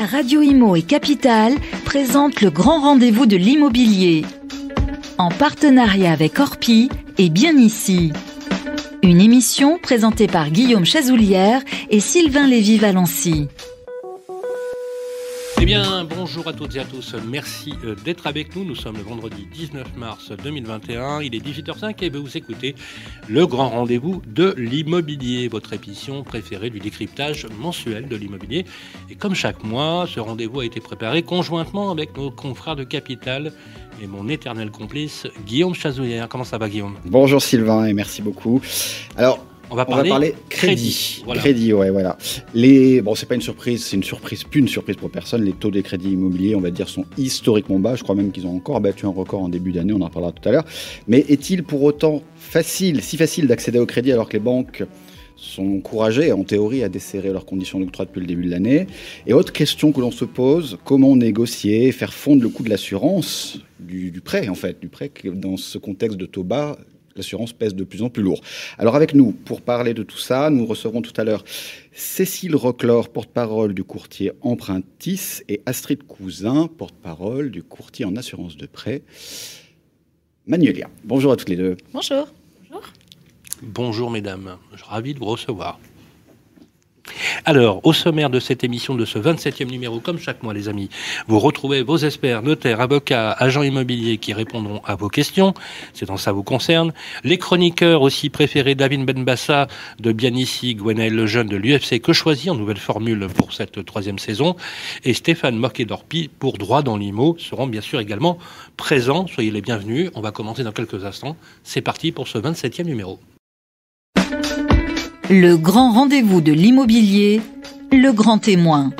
Radio Imo et Capital présentent le grand rendez-vous de l'immobilier. En partenariat avec Orpi et Bien Ici. Une émission présentée par Guillaume Chazoulière et Sylvain Lévy-Valency. Eh bien, bonjour à toutes et à tous. Merci d'être avec nous. Nous sommes le vendredi 19 mars 2021. Il est 18h05 et vous écoutez le grand rendez-vous de l'immobilier, votre émission préférée du décryptage mensuel de l'immobilier. Et comme chaque mois, ce rendez-vous a été préparé conjointement avec nos confrères de Capital et mon éternel complice, Guillaume Chazoulière. Comment ça va, Guillaume ? Bonjour Sylvain et merci beaucoup. Alors, on va parler crédit. Voilà. Crédit, ouais, voilà. Bon, c'est pas une surprise, c'est une surprise, plus une surprise pour personne. Les taux des crédits immobiliers, on va dire, sont historiquement bas. Je crois même qu'ils ont encore battu un record en début d'année, on en reparlera tout à l'heure. Mais est-il pour autant si facile d'accéder au crédit alors que les banques sont encouragées, en théorie, à desserrer leurs conditions d'octroi depuis le début de l'année? Et autre question que l'on se pose, comment négocier, faire fondre le coût de l'assurance, du prêt, en fait, du prêt, dans ce contexte de taux bas? L'assurance pèse de plus en plus lourd. Alors avec nous, pour parler de tout ça, nous recevrons tout à l'heure Cécile Roclor, porte-parole du courtier Empruntis, et Astrid Cousin, porte-parole du courtier en assurance de prêt, Magnolia. Bonjour à toutes les deux. Bonjour. Bonjour. Bonjour mesdames, je suis ravi de vous recevoir. Alors, au sommaire de cette émission, de ce 27e numéro, comme chaque mois les amis, vous retrouvez vos experts, notaires, avocats, agents immobiliers qui répondront à vos questions, c'est dans ça vous concerne. Les chroniqueurs aussi préférés, David Benbassa de Bien Ici, Gwenaël Lejeune de l'UFC Que Choisir, nouvelle formule pour cette troisième saison, et Stéphane Moquet d'Orpi pour Droit dans l'IMO seront bien sûr également présents. Soyez les bienvenus, on va commencer dans quelques instants. C'est parti pour ce 27e numéro. Le grand rendez-vous de l'immobilier, le grand témoin.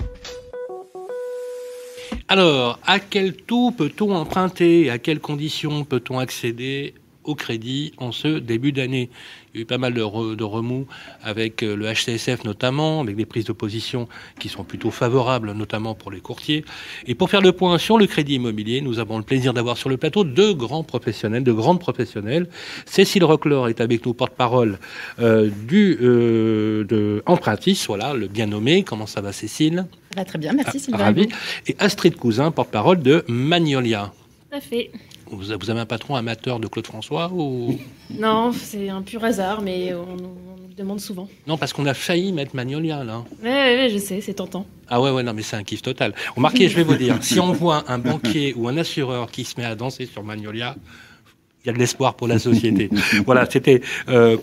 Alors, à quel taux peut-on emprunter? À quelles conditions peut-on accéder au crédit en ce début d'année? Il y a eu pas mal de remous avec le HCSF notamment, avec des prises de position qui sont plutôt favorables, notamment pour les courtiers. Et pour faire le point sur le crédit immobilier, nous avons le plaisir d'avoir sur le plateau de grandes professionnelles. Cécile Roclor est avec nous, porte-parole de Empruntis, voilà, le bien nommé. Comment ça va, Cécile? Ça va très bien, merci Sylvain. Ravi. Et Astrid Cousin, porte-parole de Magnolia. Tout à fait. Vous avez un patron amateur de Claude François ou... Non, c'est un pur hasard, mais on nous le demande souvent. Non, parce qu'on a failli mettre Magnolia, là. Ouais, je sais, c'est tentant. Ah ouais, non, mais c'est un kiff total. Remarquez, je vais vous dire, si on voit un banquier ou un assureur qui se met à danser sur Magnolia, il y a de l'espoir pour la société. Voilà, c'était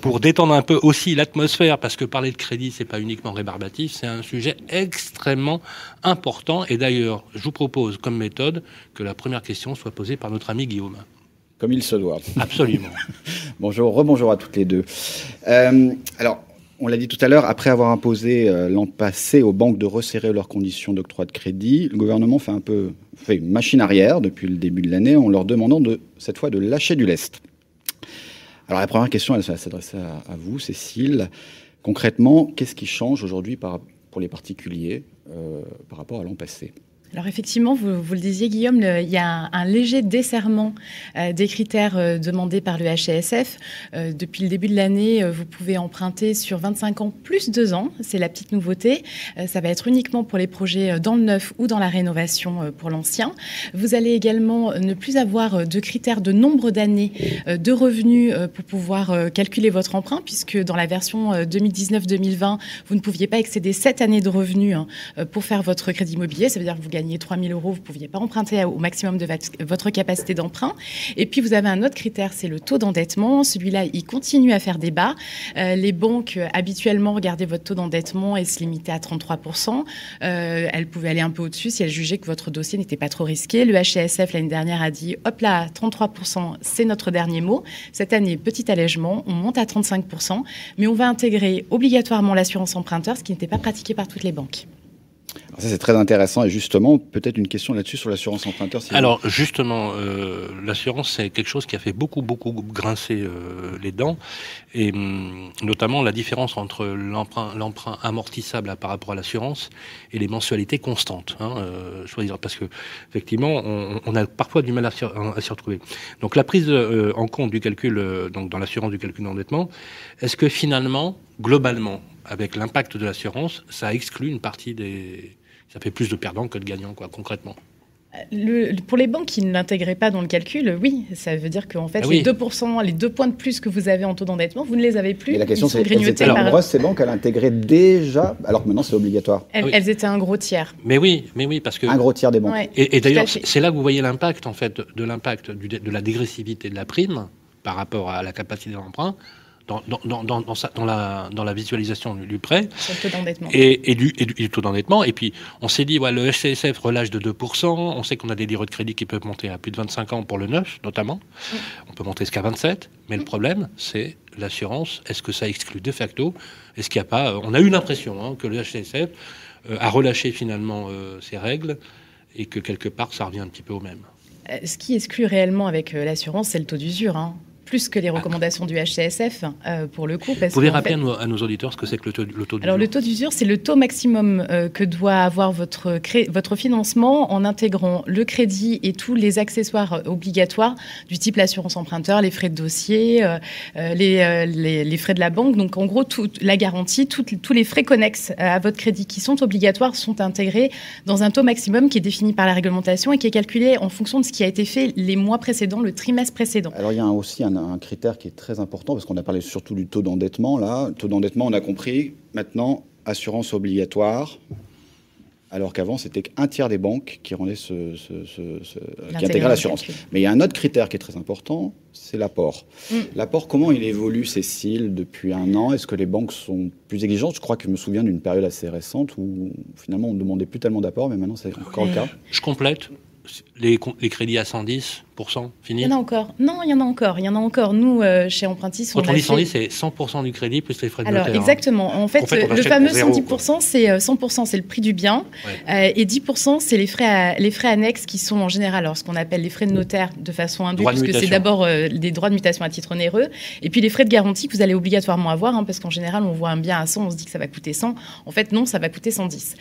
pour détendre un peu aussi l'atmosphère, parce que parler de crédit, c'est pas uniquement rébarbatif, c'est un sujet extrêmement important. Et d'ailleurs, je vous propose comme méthode que la première question soit posée par notre ami Guillaume. Comme il se doit. Absolument. Rebonjour à toutes les deux. Alors, on l'a dit tout à l'heure, après avoir imposé l'an passé aux banques de resserrer leurs conditions d'octroi de crédit, le gouvernement fait une machine arrière depuis le début de l'année en leur demandant cette fois de lâcher du lest. Alors la première question, elle s'adresse à vous, Cécile. Concrètement, qu'est-ce qui change aujourd'hui pour les particuliers par rapport à l'an passé ? Alors effectivement, vous le disiez Guillaume, il y a un léger desserrement des critères demandés par le HCSF. Depuis le début de l'année, vous pouvez emprunter sur 25 ans plus 2 ans, c'est la petite nouveauté. Ça va être uniquement pour les projets dans le neuf ou dans la rénovation pour l'ancien. Vous allez également ne plus avoir de critères de nombre d'années de revenus pour pouvoir calculer votre emprunt, puisque dans la version 2019-2020, vous ne pouviez pas excéder 7 années de revenus pour faire votre crédit immobilier. Ça veut dire que vous gagnez 3 000 €, vous ne pouviez pas emprunter au maximum de votre capacité d'emprunt. Et puis, vous avez un autre critère, c'est le taux d'endettement. Celui-là, il continue à faire débat. Les banques, habituellement, regardaient votre taux d'endettement et se limitaient à 33%. Elles pouvaient aller un peu au-dessus si elles jugeaient que votre dossier n'était pas trop risqué. Le HCSF, l'année dernière, a dit, hop là, 33%, c'est notre dernier mot. Cette année, petit allègement, on monte à 35%, mais on va intégrer obligatoirement l'assurance emprunteur, ce qui n'était pas pratiqué par toutes les banques. Alors ça, c'est très intéressant. Et justement, peut-être une question là-dessus sur l'assurance emprunteur. Alors, justement, l'assurance, c'est quelque chose qui a fait beaucoup grincer les dents. Et notamment la différence entre l'emprunt amortissable par rapport à l'assurance et les mensualités constantes. Parce que, effectivement, on a parfois du mal à s'y retrouver. Donc, la prise en compte du calcul, donc dans l'assurance du calcul d'endettement, est-ce que finalement, globalement, avec l'impact de l'assurance, ça exclut une partie des Ça fait plus de perdants que de gagnants, quoi, concrètement. Pour les banques qui ne l'intégraient pas dans le calcul, oui, ça veut dire qu'en fait, Ah oui. les 2%, les 2 points de plus que vous avez en taux d'endettement, vous ne les avez plus. Et la question, Ils sont c'est elles grignotés étaient par- nombreuses, ces banques, à l'intégrer déjà, alors que maintenant, c'est obligatoire. Oui. Elles étaient un gros tiers. Mais oui, parce que... Un gros tiers des banques. Ouais. Et Tout à d'ailleurs, fait. c'est là que vous voyez l'impact, en fait, de l'impact de la dégressivité de la prime par rapport à la capacité d'emprunt dans la visualisation du prêt Sur le taux d'endettement. et du taux d'endettement. Et puis, on s'est dit, le HCSF relâche de 2%. On sait qu'on a des livres de crédit qui peuvent monter à plus de 25 ans pour le neuf, notamment. On peut monter jusqu'à 27. Mais le problème, c'est l'assurance. Est-ce que ça exclut de facto? Est-ce qu'il n'y a pas... On a eu l'impression que le HCSF a relâché finalement ses règles et que quelque part, ça revient un petit peu au même. Ce qui exclut réellement avec l'assurance, c'est le taux d'usure, hein. Plus que les recommandations du HCSF, pour le coup. Vous pouvez rappeler à nos auditeurs ce que c'est que le taux d'usure? Alors, le taux d'usure, c'est le taux maximum que doit avoir votre financement en intégrant le crédit et tous les accessoires obligatoires du type l'assurance emprunteur, les frais de dossier, les frais de la banque. Donc, en gros, la garantie, tous les frais connexes à votre crédit qui sont obligatoires sont intégrés dans un taux maximum qui est défini par la réglementation et qui est calculé en fonction de ce qui a été fait les mois précédents, le trimestre précédent. Alors, il y a aussi un critère qui est très important, parce qu'on a parlé surtout du taux d'endettement. Là, taux d'endettement, on a compris, maintenant, assurance obligatoire, alors qu'avant, c'était qu'un tiers des banques qui rendaient qui intégraient l'assurance. Mais il y a un autre critère qui est très important, c'est l'apport. L'apport, comment il évolue, Cécile, depuis un an? Est-ce que les banques sont plus exigeantes? Je crois que je me souviens d'une période assez récente où, finalement, on ne demandait plus tellement d'apport, mais maintenant, c'est encore le cas. Je complète. Les crédits à 110%, fini? Il y en a encore. Non, il y en a encore. Il y en a encore. Nous, chez Empruntis, Quand on dit 110, c'est 100% du crédit plus les frais de Alors, notaire. exactement. En fait, on le achète fameux pour zéro, 110%, c'est 100%, c'est le prix du bien. Ouais. Et 10%, c'est les frais annexes qui sont en général alors, ce qu'on appelle les frais de notaire de façon indue, Droits de puisque c'est mutation. d'abord des droits de mutation à titre onéreux. Et puis les frais de garantie que vous allez obligatoirement avoir, parce qu'en général, on voit un bien à 100, on se dit que ça va coûter 100. En fait, non, ça va coûter 110.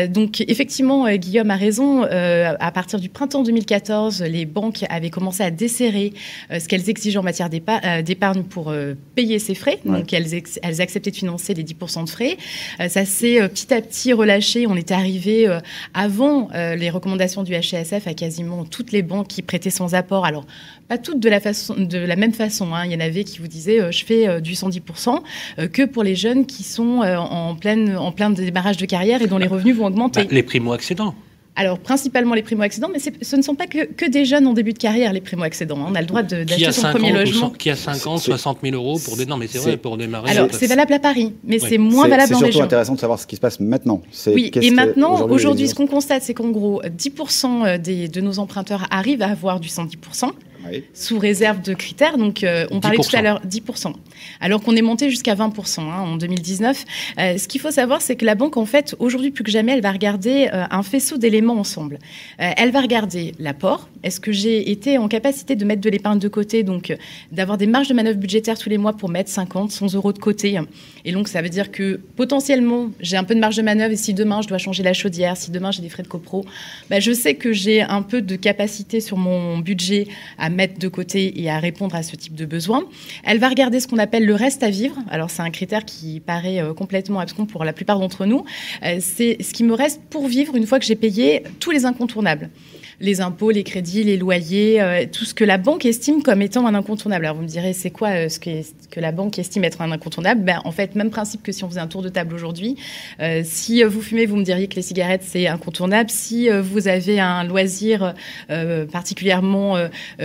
Donc, effectivement, Guillaume a raison. À partir du printemps 2014, les banques avaient commencé à desserrer ce qu'elles exigent en matière d'épargne pour payer ces frais. Ouais. Donc, elles acceptaient de financer les 10% de frais. Ça s'est petit à petit relâché. On était arrivé avant les recommandations du HCSF à quasiment toutes les banques qui prêtaient sans apport. Alors, pas toutes de la même façon. Hein. Il y en avait qui vous disaient je fais du 110% que pour les jeunes qui sont en plein démarrage de carrière et dont les revenus vont augmenter. Les primo-accédants. Alors, principalement les primo-accédants, mais ce ne sont pas que des jeunes en début de carrière, les primo-accédants. Hein. On a le droit d'acheter son premier logement. Qui a 50, 60 000 euros pour des... Non, mais c'est vrai, pour démarrer. Alors, c'est valable à Paris, mais Oui. c'est moins valable en C'est région. surtout intéressant de savoir ce qui se passe maintenant. Oui, et maintenant, aujourd'hui, ce qu'on... qu'on constate, c'est qu'en gros, 10% de nos emprunteurs arrivent à avoir du 110%. Oui. Sous réserve de critères. Donc, on parlait 10%. tout à l'heure 10%. Alors qu'on est monté jusqu'à 20% en 2019. Ce qu'il faut savoir, c'est que la banque, en fait, aujourd'hui plus que jamais, elle va regarder un faisceau d'éléments ensemble. Elle va regarder l'apport. Est-ce que j'ai été en capacité de mettre de l'épargne de côté, donc d'avoir des marges de manœuvre budgétaires tous les mois pour mettre 50, 100 euros de côté. Et donc, ça veut dire que potentiellement, j'ai un peu de marge de manœuvre et si demain, je dois changer la chaudière, si demain, j'ai des frais de copro, je sais que j'ai un peu de capacité sur mon budget à mettre de côté et à répondre à ce type de besoin. Elle va regarder ce qu'on appelle le reste à vivre. Alors, c'est un critère qui paraît complètement abscon pour la plupart d'entre nous. C'est ce qui me reste pour vivre une fois que j'ai payé tous les incontournables. Les impôts, les crédits, les loyers, tout ce que la banque estime comme étant un incontournable. Alors vous me direz, c'est quoi ce que la banque estime être un incontournable? En fait, même principe que si on faisait un tour de table aujourd'hui. Si vous fumez, vous me diriez que les cigarettes, c'est incontournable. Si vous avez un loisir particulièrement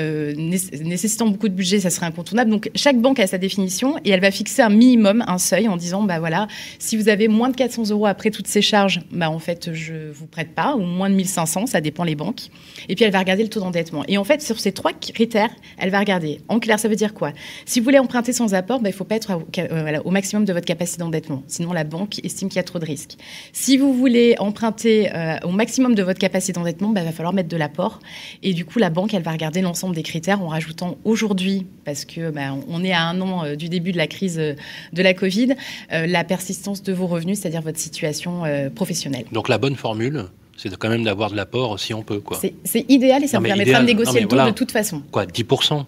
nécessitant beaucoup de budget, ça serait incontournable. Donc chaque banque a sa définition et elle va fixer un minimum, un seuil en disant, voilà, si vous avez moins de 400 euros après toutes ces charges, en fait, je vous prête pas, ou moins de 1500, ça dépend les banques. Et puis, elle va regarder le taux d'endettement. Et en fait, sur ces 3 critères, elle va regarder. En clair, ça veut dire quoi? Si vous voulez emprunter sans apport, il ne faut pas être au maximum de votre capacité d'endettement. Sinon, la banque estime qu'il y a trop de risques. Si vous voulez emprunter au maximum de votre capacité d'endettement, il va falloir mettre de l'apport. Et du coup, la banque, elle va regarder l'ensemble des critères en rajoutant aujourd'hui, parce que on est à 1 an du début de la crise de la Covid, la persistance de vos revenus, c'est-à-dire votre situation professionnelle. Donc, la bonne formule, c'est quand même d'avoir de l'apport si on peut, quoi. C'est idéal et ça vous permettra de négocier le taux de toute façon. Quoi, 10%?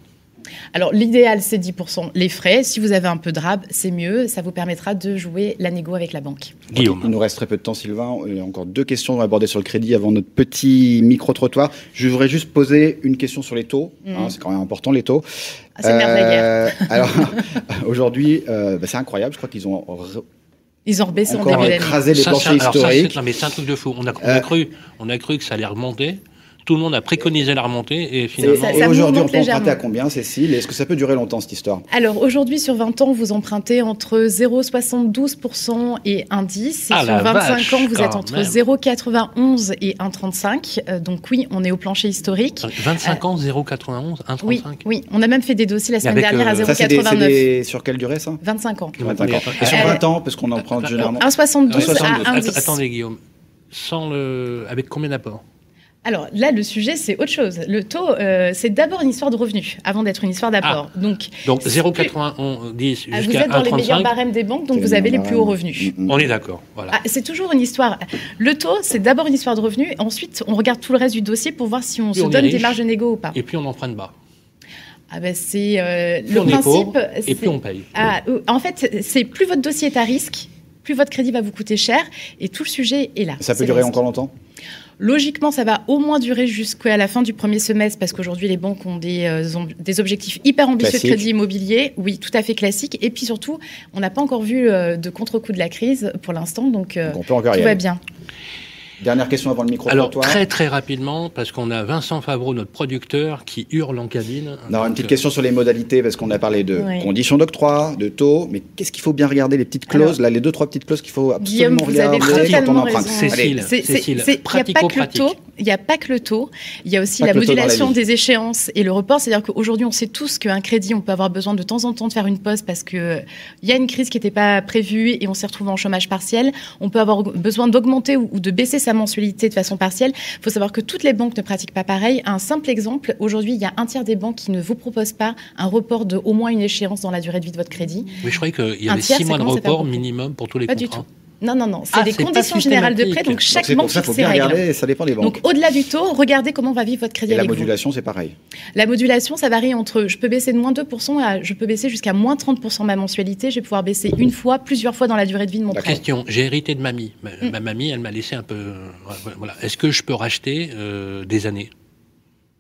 Alors, l'idéal, c'est 10% les frais. Si vous avez un peu de rab, c'est mieux. Ça vous permettra de jouer la négo avec la banque. Guillaume. Il nous reste très peu de temps, Sylvain. Il y a encore 2 questions à aborder sur le crédit avant notre petit micro-trottoir. Je voudrais juste poser une question sur les taux. C'est quand même important, les taux. Ah, c'est le nerf de la guerre. Alors, aujourd'hui, c'est incroyable. Je crois qu'ils ont... Ils ont rebaissé en encore début d'année. écrasé les planchers historiques. Mais c'est un truc de fou. On a cru que ça allait remonter. Tout le monde a préconisé la remontée et finalement... Et aujourd'hui, on peut emprunter à combien, Cécile? Est-ce que ça peut durer longtemps, cette histoire? Alors, aujourd'hui, sur 20 ans, vous empruntez entre 0,72% et 1,10. Et sur 25 ans, vous êtes entre 0,91 et 1,35. Donc oui, on est au plancher historique. 25 ans, 0,91, 1,35. Oui, on a même fait des dossiers la semaine dernière à 0,89. Sur quelle durée, ça? 25 ans. 25 ans. Et sur 20 ans, parce qu'on emprunte généralement... 1,72 à 1,10. Attendez, Guillaume. Avec combien d'apports? Alors là, le sujet, c'est autre chose. Le taux, c'est d'abord une histoire de revenus, avant d'être une histoire d'apport. Donc 0,91 jusqu'à 1,35. Vous êtes dans les meilleurs barèmes des banques, donc vous avez les plus hauts revenus. On est d'accord. Voilà. C'est toujours une histoire. Le taux, c'est d'abord une histoire de revenus. Ensuite, on regarde tout le reste du dossier pour voir si on se donne des marges de négo ou pas. Et puis on emprunte bas. C'est le principe. Et puis on paye. En fait, c'est plus votre dossier est à risque, plus votre crédit va vous coûter cher, et tout le sujet est là. Ça peut durer encore longtemps? Logiquement, ça va au moins durer jusqu'à la fin du premier semestre parce qu'aujourd'hui, les banques ont des objectifs hyper ambitieux de crédit immobilier. Oui, tout à fait classique. Et puis surtout, on n'a pas encore vu de contre-coup de la crise pour l'instant, donc tout va bien. Dernière question avant le micro. Alors, très très rapidement, parce qu'on a Vincent Favreau, notre producteur, qui hurle en cabine. Non, une petite question sur les modalités, parce qu'on a parlé de conditions d'octroi, de taux, mais qu'est-ce qu'il faut bien regarder, les petites clauses, là, les 2-3 petites clauses qu'il faut absolument regarder quand on emprunte. Cécile, pratico-pratique. Il n'y a pas que le taux, il y a aussi la modulation des échéances et le report. C'est-à-dire qu'aujourd'hui, on sait tous qu'un crédit, on peut avoir besoin de temps en temps de faire une pause parce qu'il y a une crise qui n'était pas prévue et on s'est retrouvé en chômage partiel. On peut avoir besoin d'augmenter ou de baisser sa mensualité de façon partielle. Il faut savoir que toutes les banques ne pratiquent pas pareil. Un simple exemple, aujourd'hui, il y a un tiers des banques qui ne vous proposent pas un report de au moins une échéance dans la durée de vie de votre crédit. Oui, je croyais qu'il y avait 6 mois de report minimum pour tous les contrats. Pas du tout. Non. C'est des conditions générales de prêt, donc chaque banque fixe ses règles. Ça dépend des banques. Donc au-delà du taux, regardez comment va vivre votre crédit avec vous. La modulation, c'est pareil. La modulation, ça varie entre je peux baisser de moins 2% à je peux baisser jusqu'à moins 30% ma mensualité. Je vais pouvoir baisser une fois, plusieurs fois dans la durée de vie de mon prêt. Question, j'ai hérité de mamie. Ma mamie, elle m'a laissé un peu... Voilà. Est-ce que je peux racheter des années ?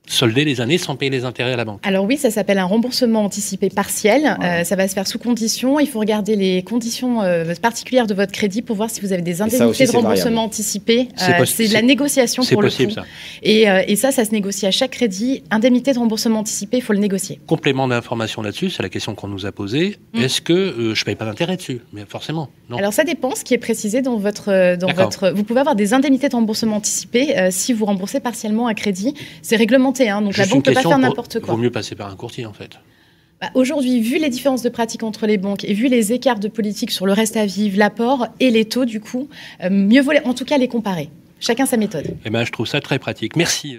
Solder les années sans payer les intérêts à la banque? Alors oui, ça s'appelle un remboursement anticipé partiel. Ça va se faire sous condition. Il faut regarder les conditions particulières de votre crédit pour voir si vous avez des indemnités de remboursement anticipé. C'est de la négociation pour le coup. C'est possible, ça. Et ça se négocie à chaque crédit. Indemnité de remboursement anticipé, il faut le négocier. Complément d'information là-dessus, c'est la question qu'on nous a posée. Est-ce que je ne paye pas d'intérêt dessus? Mais forcément, non. Alors ça dépend, ce qui est précisé dans votre... Vous pouvez avoir des indemnités de remboursement anticipé si vous remboursez partiellement un crédit. C'est réglementé. Donc la banque ne peut pas faire n'importe quoi. Il vaut mieux passer par un courtier, en fait. Aujourd'hui, vu les différences de pratiques entre les banques et vu les écarts de politique sur le reste à vivre, l'apport et les taux, du coup, mieux vaut en tout cas les comparer. Chacun sa méthode. Je trouve ça très pratique. Merci.